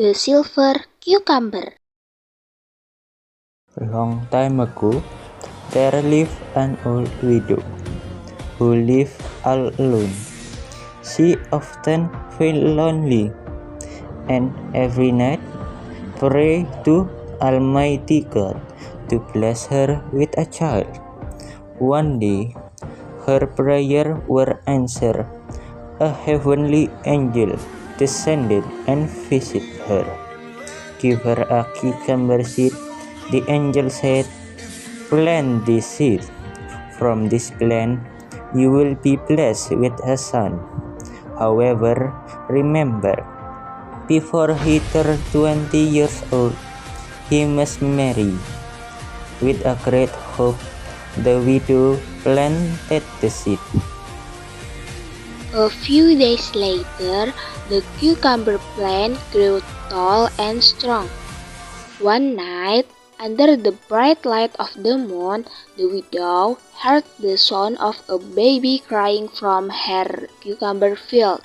The Silver Cucumber. Long time ago, there lived an old widow who lived all alone. She often felt lonely and every night prayed to Almighty God to bless her with a child. One day, her prayer were answered. A heavenly angel descended and visited her. Give her a cucumber seed, the angel said. Plant this seed. From this plant, you will be blessed with a son. However, remember, before he turned 20 years old, he must marry. With a great hope, the widow planted the seed. A few days later, the cucumber plant grew tall and strong. One night, under the bright light of the moon, the widow heard the sound of a baby crying from her cucumber field.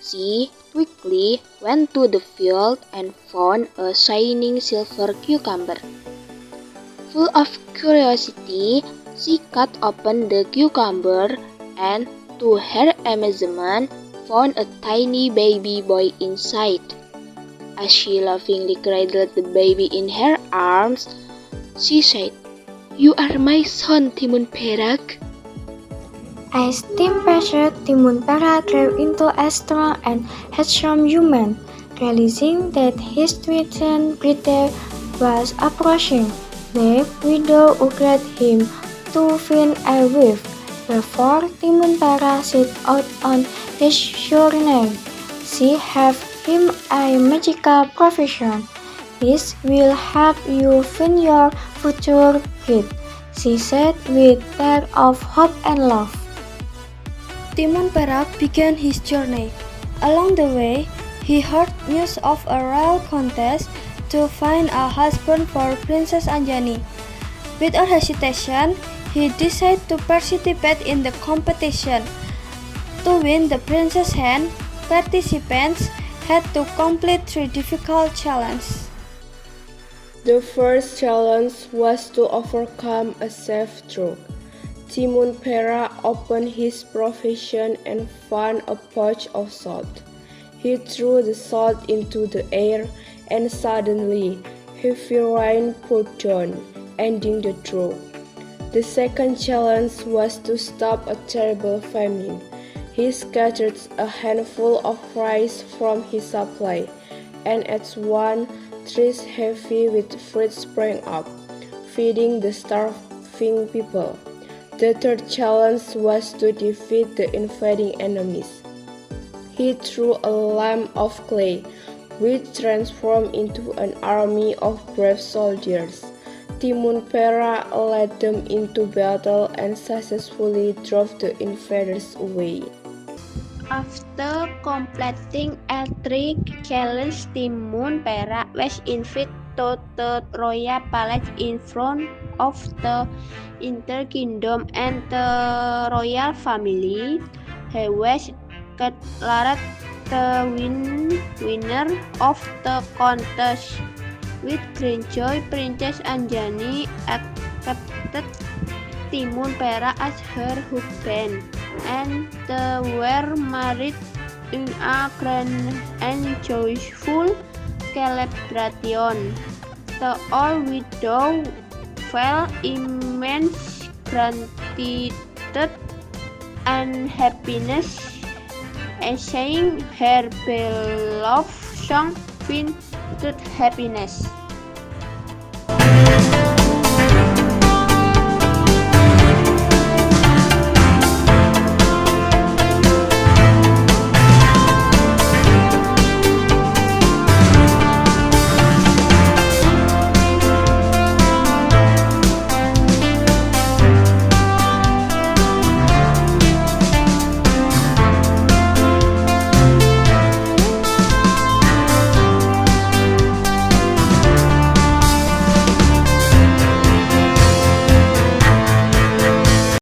She quickly went to the field and found a shining silver cucumber. Full of curiosity, she cut open the cucumber and, to her amazement, found a tiny baby boy inside. As she lovingly cradled the baby in her arms, she said, "You are my son, Timun Perak." As Tim Pasha, Timun Perak grew into a strong and headstrong human, realizing that his twin birthday was approaching. The widow ordered him to find a wife. Before Timun Perak set out on his journey, she gave him a magical profession. "This will help you find your future bride," she said with tears of hope and love. Timun Perak began his journey. Along the way, he heard news of a royal contest to find a husband for Princess Anjani. Without hesitation, he decided to participate in the competition. To win the princess' hand, participants had to complete 3 difficult challenges. The first challenge was to overcome a safe stroke. Timun Perak opened his provision and found a pouch of salt. He threw the salt into the air, and suddenly heavy rain poured down, ending the drought. The second challenge was to stop a terrible famine. He scattered a handful of rice from his supply, and at once trees heavy with fruit sprang up, feeding the starving people. The third challenge was to defeat the invading enemies. He threw a lump of clay, which transformed into an army of brave soldiers. Timun Perak led them into battle and successfully drove the invaders away. After completing a 3 challenge, Timun Perak was invited to the royal palace in front of the entire kingdom and the royal family. He was declared the winner of the contest. With great joy, Princess Anjani accepted Timun Perak as her husband, and they were married in a grand and joyful celebration. The old widow felt immense gratitude and happiness as saying her beloved son filled with happiness.